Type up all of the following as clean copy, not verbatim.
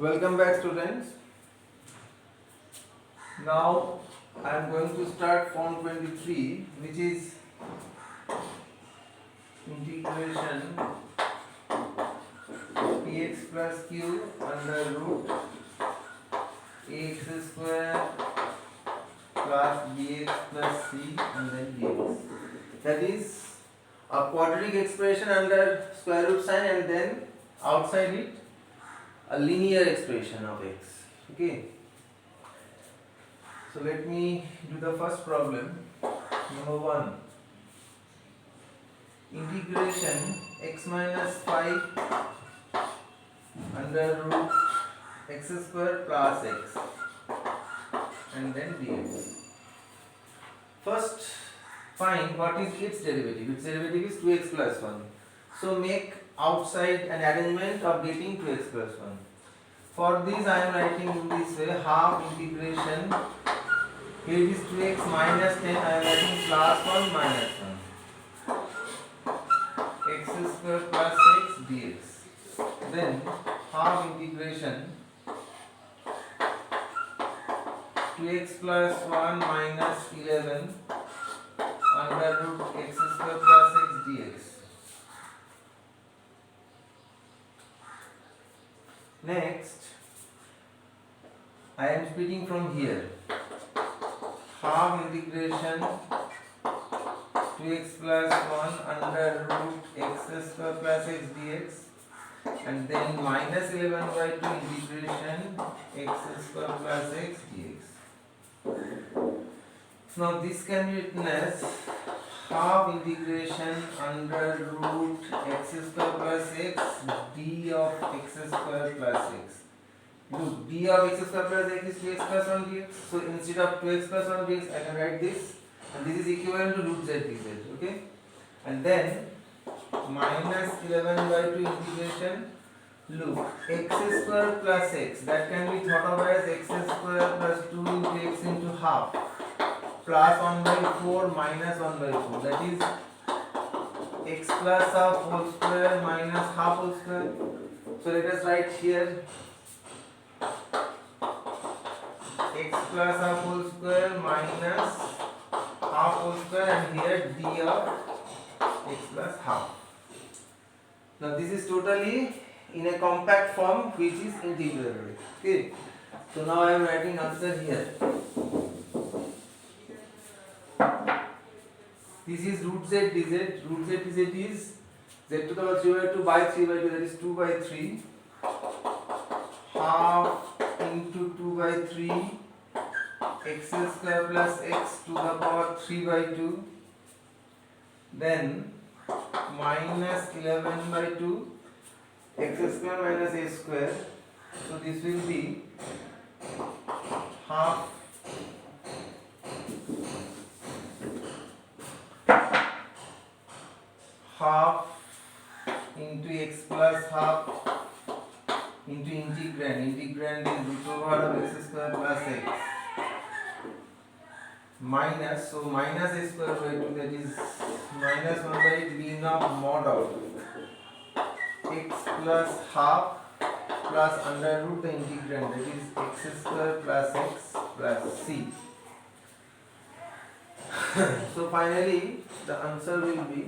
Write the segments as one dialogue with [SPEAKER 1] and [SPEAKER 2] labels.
[SPEAKER 1] Welcome back, students. Now I am going to start form 23, which is integration px plus q under root ax square plus bx plus c and then dx. That is a quadratic expression under square root sign and then outside it a linear expression of x. Okay. So let me do the first problem. Number 1. Integration x minus 5 under root x square plus x and then dx. First, find what is its derivative. Its derivative is 2x plus 1. So make outside an arrangement of getting 2x plus 1. For this I am writing in this way, half integration. Here it is 2x minus 10, I am writing plus 1 minus 1. X square plus x dx. Then half integration 2x plus 1 minus 11 under root x square plus x dx. Next, I am splitting from here. Half integration 2x plus 1 under root x square plus x dx and then minus 11 by 2 integration x square plus x dx. Now this can be written as half integration under root x square plus x d of x square plus x. Look, d of x square plus x is 2x plus 1 dx. So instead of 2x plus 1 dx, I can write this, and this is equivalent to root z dz. Okay, and then minus 11 by 2 integration. Look, x square plus x, that can be thought of as x square plus 2 into x into half plus 1 by 4 minus 1 by 4. That is x plus half whole square minus half whole square. So let us write here x plus half whole square minus half whole square and here d of x plus half. Now this is totally in a compact form which is integrable. Okay. So now I am writing answer here. This is root z dz. Root z dz is z to the power 3 by 2 by 3 by 2, that is 2 by 3 half into 2 by 3 x square plus x to the power 3 by 2, then minus 11 by 2 x square minus a square. So this will be half into x plus half into integrand. Integrand is root over of x square plus x minus, so minus a square by 2, that is minus 1 by ln of mod of x plus half plus under root the integrand, that is x square plus x plus c. So finally the answer will be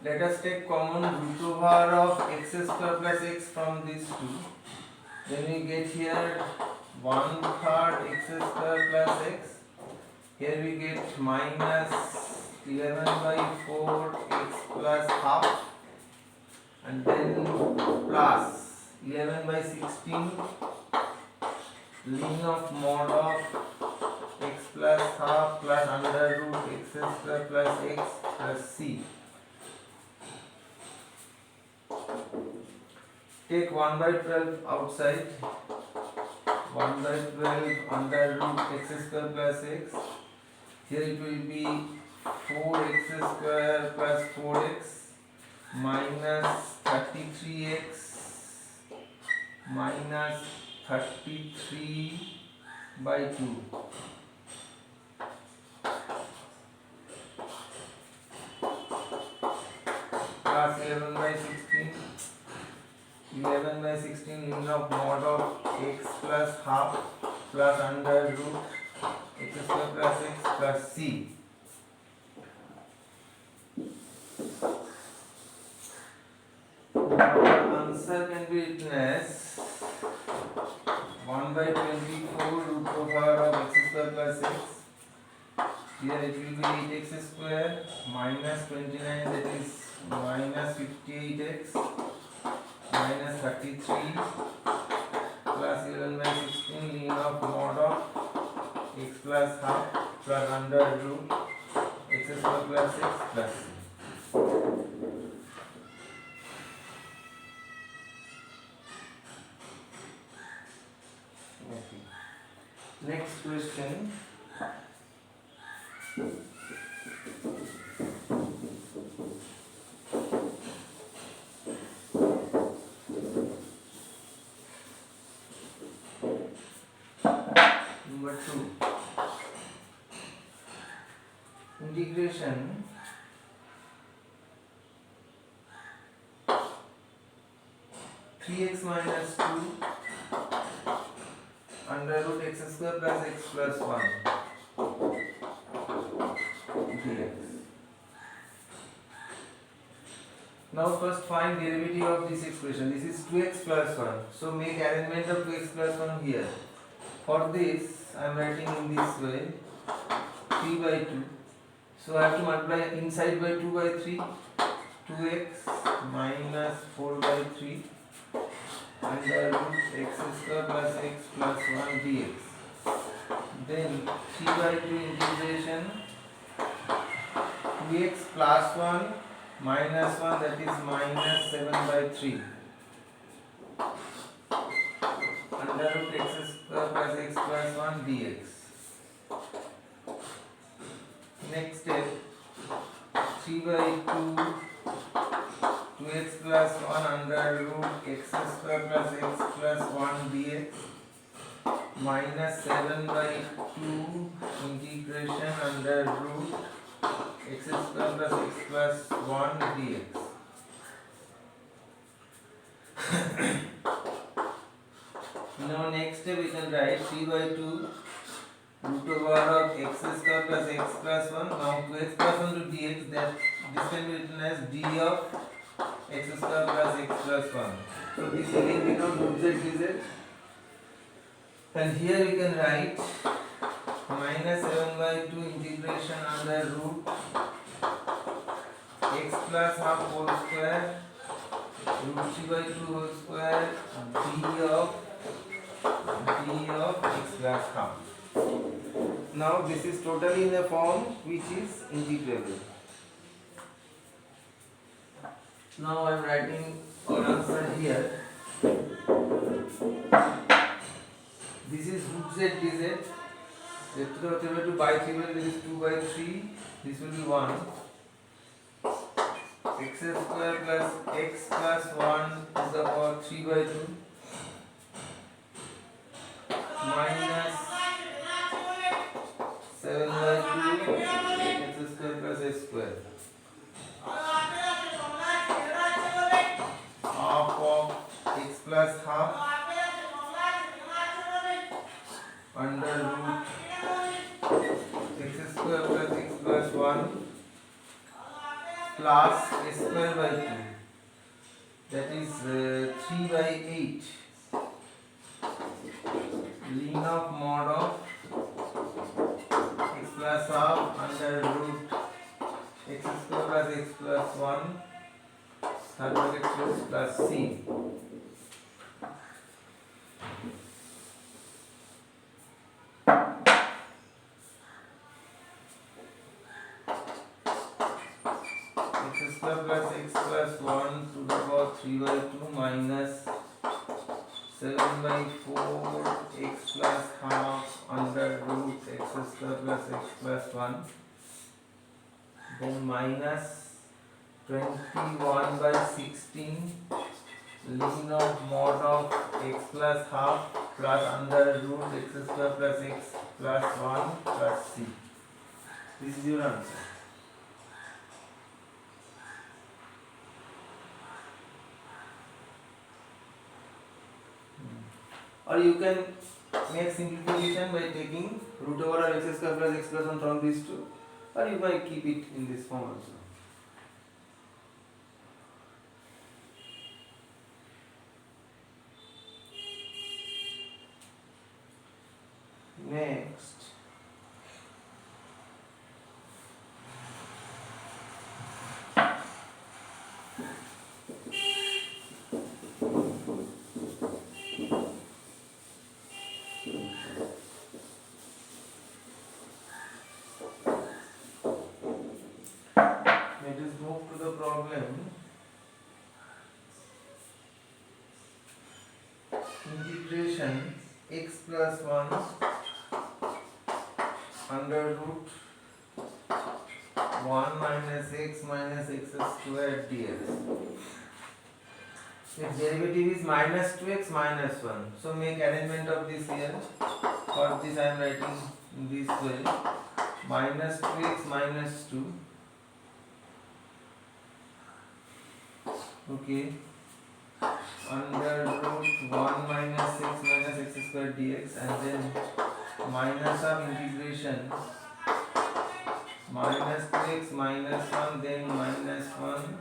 [SPEAKER 1] let us take common root over of x square plus x from these two. Then we get here 1/3 x square plus x. Here we get minus 11 by 4 x plus half and then plus 11 by 16 ln of mod of x plus half plus under root x square plus x plus c. Take 1 by 12 outside, 1 by 12 under root x square plus x. Here it will be 4x square plus 4x minus 33x minus 33 by 2 16 ln of mod of x plus half plus under root x square plus x plus c. Our answer can be written as 1 by 24 root over of x square plus x. Here it will be 8x square minus 29, that is minus 58x minus 33 plus 11 by 16 ln of mod of x plus half plus under root x square plus x plus c. Okay. Next question. Number 2. Integration three x minus 2 under root x square plus x plus 1 dx. Now first find derivative of this expression. This is 2x plus 1. So make arrangement of 2x plus 1 here. For this I am writing in this way 3 by 2. So I have to multiply inside by 2 by 3. 2x minus 4 by 3 under root x square plus x plus 1 dx. Then 3 by 2 integration 2x plus 1 minus 1, that is minus 7 by 3 under root x square plus x plus 1 dx. Next step 3 by 2 2x plus 1 under root x square plus x plus 1 dx minus 7 by 2 integration under root x square plus x plus 1 dx. Now next step we can write 3 by 2 root over of x square plus x plus 1. Now 2x plus 1 to dx, that this can be written as d of x square plus x plus 1. So this again becomes root z dz. And here we can write minus 7 by 2 integration under root x plus half whole square root 3 by 2 whole square d of x plus half. Now this is totally in a form which is integrable. Now I am writing our answer here. This is root z dz. Z to the power 2 by 3, this is 2 by 3. This will be 1. X square plus x plus 1 to the power 3 by 2 minus 7 by 2 x square plus x square half of x plus half under root x square plus x plus 1 plus a square by 2, that is 3 by 8 ln of mod of x plus half under root x square plus x plus 1 third bracket close plus c. X square plus x plus 1 to the power 3 by 2 minus 7 by 4 x plus half under root x square plus x plus 1, then minus 21 by 16 ln of mod of x plus half plus under root x square plus x plus 1 plus c. This is your answer. or you can make simplification by taking root over of x square plus x plus 1 from these two, or you might keep it in this form also. Next, let us move to the problem. Integration x plus 1 under root 1 minus x squared dx. Its derivative is minus 2x minus 1. So make arrangement of this here. For this I am writing this way. Minus 2x minus 2. Okay. Under root 1 minus x squared dx, and then minus of integration minus 2x minus 1, then minus 1,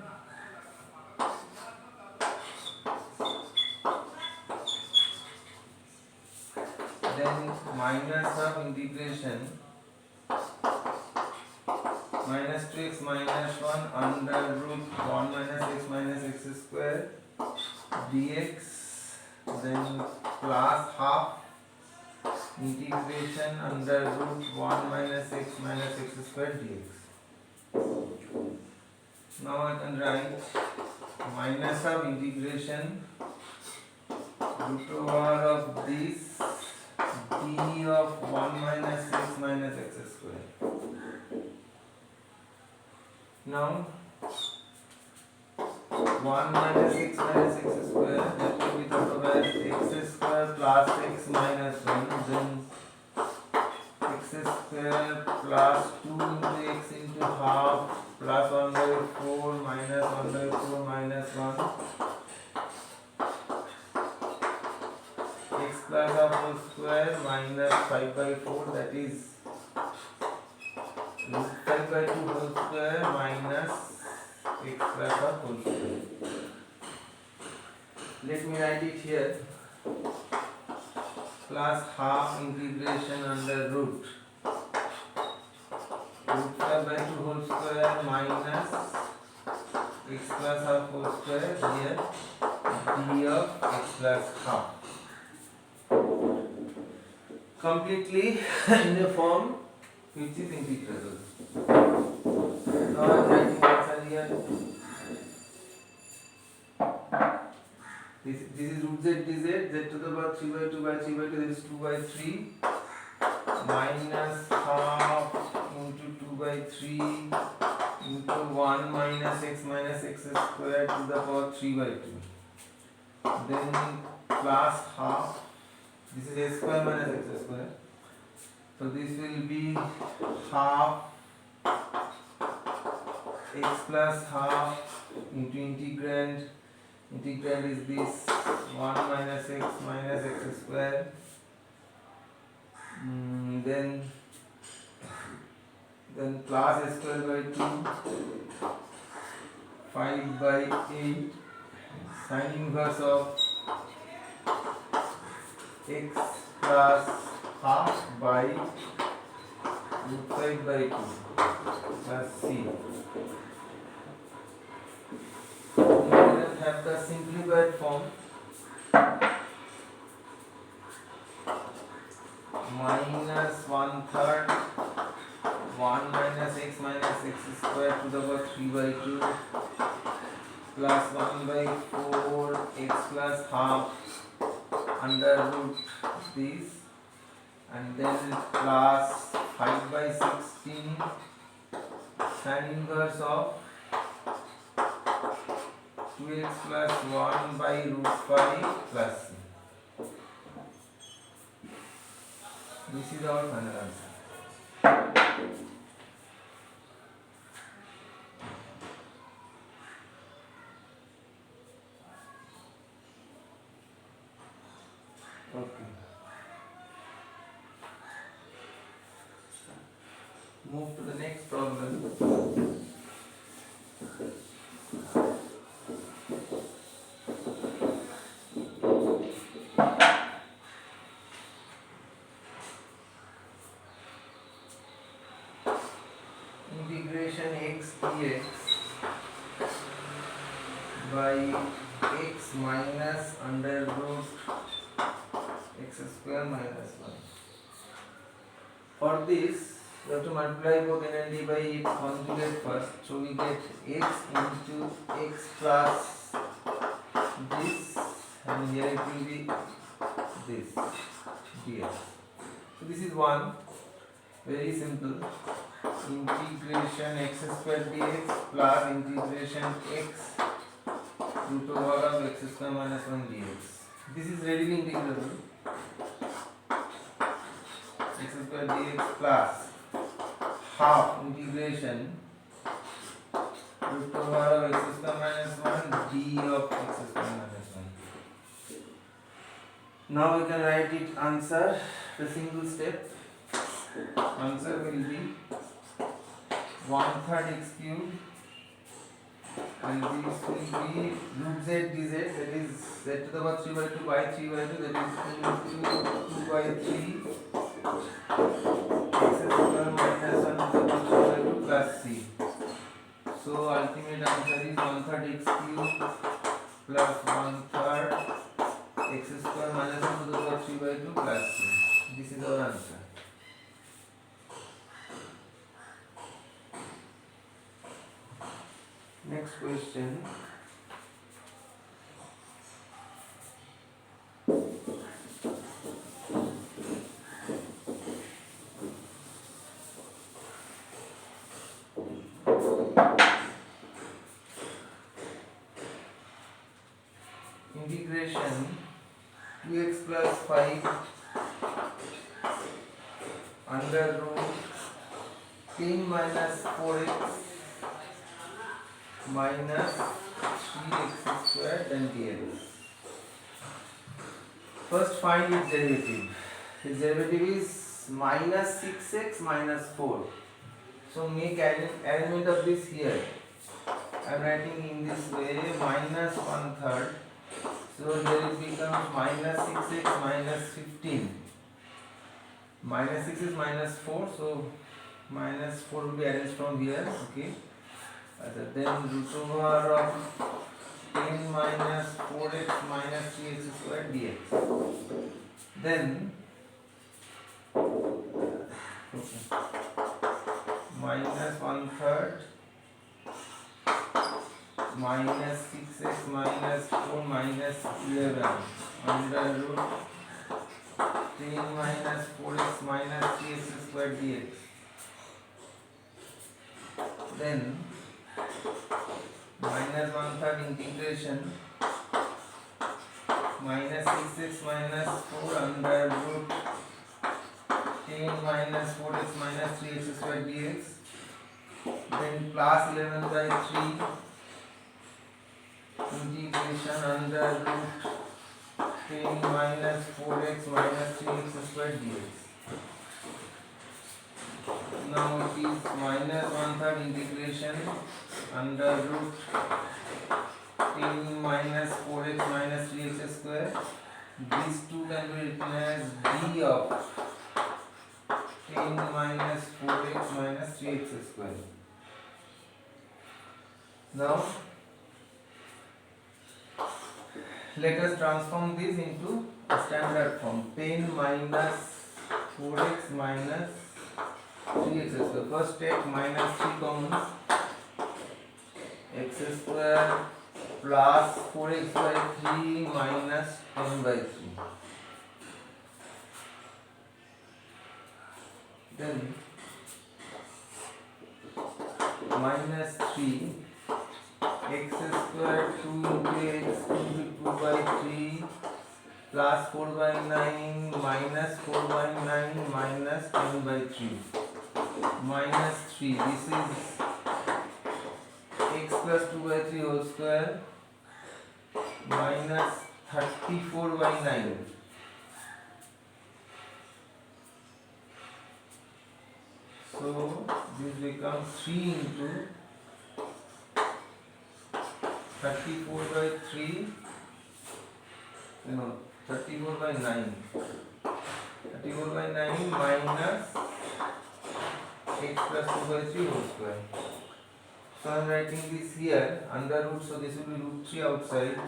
[SPEAKER 1] then minus of integration minus 2x minus 1 under root 1 minus x square dx, then plus half integration under root 1 minus x square dx. Now I can write minus of integration root over of this d of 1 minus x square. Now 1 minus x square, that will be thought of as x square plus x minus 1, then x square plus 2 into x into half plus 1 by 4 minus 1 by 4 minus 1, x plus a whole square minus 5 by 4, that is root 5 by 2 whole square minus x plus a whole square. Let me write it here. Plus half integration under root 5 by 2 whole square minus x plus half whole square here d of x plus half. Completely in the form which is integrable. Now I am writing answer here. This is root z dz, z to the power 3 by 2 by 3 by 2, that is 2 by 3 minus half into 2 by 3 into 1 minus x square to the power 3 by 2. Then plus half, this is a square minus x square. So this will be half x plus half into integrand. Integrand is this 1 minus x square. Then plus a square by 2, 5 by 8, sin inverse of x plus half by root 5 by 2 plus c. Have the simplified form minus 1/3 1 minus x square to the power 3 by 2 plus 1 by 4 x plus half under root this, and then plus 5 by 16 sin inverse of 2x plus 1 by root 5 plus c. This is our final answer. Okay. move to the next problem. Integration x dx by x minus under root x square minus 1. For this, we have to multiply both n and d by its conjugate first. So we get x into x plus this, and here it will be this dx. So this is one, very simple. Integration x square dx plus integration x root over of x square minus 1 dx. This is readily integrable. X square dx plus half integration root over of x square minus 1 d of x square minus 1. Now we can write it answer, the single step. Answer will be 1/3 x cubed, and this will be root z dz, that is z to the power 3 by 2 by 3 by 2, that is into 2 by 3 x square minus 1 to the power 3 by 2 plus c. So ultimate answer is 1/3 x cubed plus 1/3 x square minus 1 to the power 3 by 2 plus c. This is our answer. Next question. Integration 2x plus 5 under root 10 minus 4x minus 3x square then dx. First find its derivative. Its derivative is minus 6x minus 4. So make arrangement of this here. I am writing in this way, minus 1/3. So here it becomes minus 6x minus 15. Minus 6 is minus 4, so minus 4 will be arranged from here. Okay. Then root over of 10 minus 4x minus 3x square dx. Then minus 1/3 minus 6x minus 4 minus 11 under root 10 minus 4x minus 3x square dx. Then minus 1/3 integration minus 6x minus 4 under root 10 minus 4x minus 3x square dx. Then plus 11 by 3 integration under root 10 minus 4x minus 3x square dx. Now it is minus 1/3 integration under root 10 minus 4x minus 3x square. These two can be written as d of 10 minus 4x minus 3x square. Now let us transform this into a standard form. 10 minus 4x minus 3x square. First take minus 3 common. X square plus 4x by 3 minus 10 by 3. Then minus 3 x square 2 into x into 2 by 3 plus 4 by 9 minus 4 by 9 minus 10 by 3 minus 3. This is x plus 2 by 3 whole square minus 34 by 9. So this becomes 3 into 34 by 3, 34 by 9. 34 by 9 minus x plus 2 by 3 whole square. So I am writing this here under root, so this will be root 3 outside.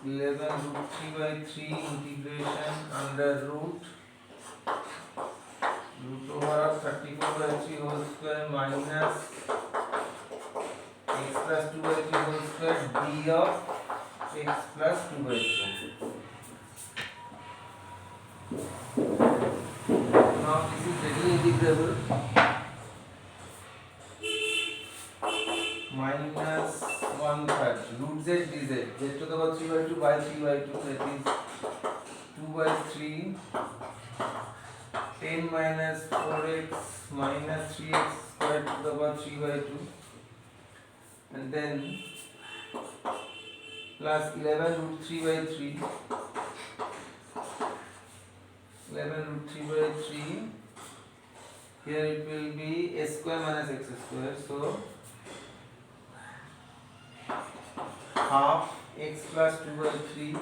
[SPEAKER 1] 11 root 3 by 3 integration under root over of 34 by 3 whole square minus x plus 2 by 3 whole square d of x plus 2 by 3. Now this is readily integrable. Minus 1/3 root z dz, z to the power 3 by 2 by 3 by 2, that is 2 by 3, 10 minus 4x minus 3x squared to the power 3 by 2, and then plus 11 root 3 by 3, 11 root 3 by 3, here it will be a square minus x square, so half x plus 2 by 3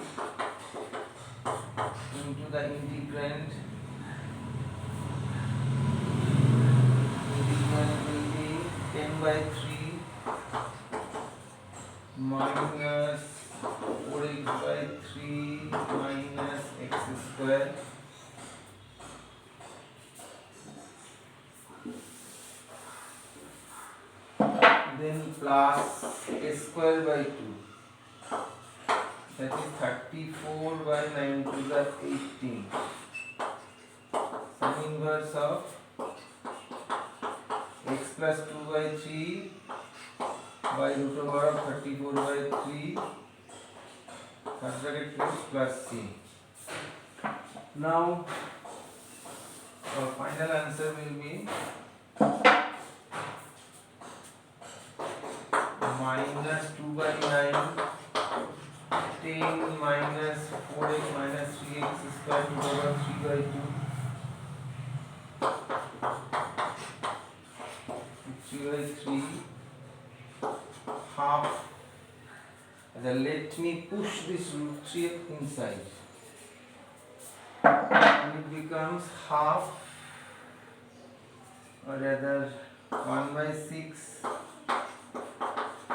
[SPEAKER 1] into the integrand. Integrand will be 10 by 3 minus 4x by 3 minus x square. Then plus a square by 2, that is 34 by 9 to the 18. Sine inverse of x plus 2 by 3 by root over of 34 by 3, third bracket close, plus c. Now our final answer will be minus 2 by 9, 10 minus 4x minus 3x square to the power 3 by 2, 3 by 3, half. Then let me push this root 3 inside, and it becomes half, or rather 1 by 6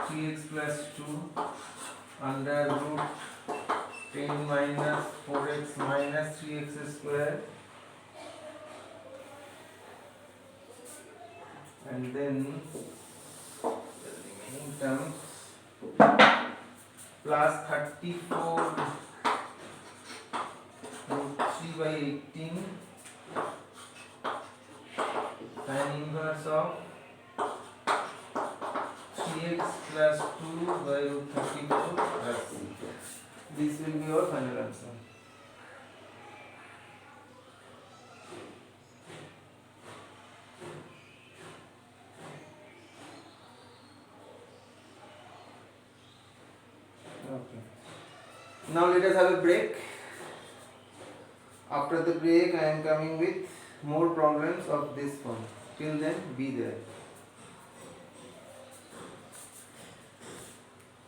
[SPEAKER 1] 3x plus 2 under root 10 minus 4x minus 3x square, and then the remaining terms plus 34 root 3 by 18 tan inverse of 3x plus 2 by root 34 plus c. This will be our final answer. Okay. Now let us have a break. After the break, I am coming with more problems of this form. Till then, be there.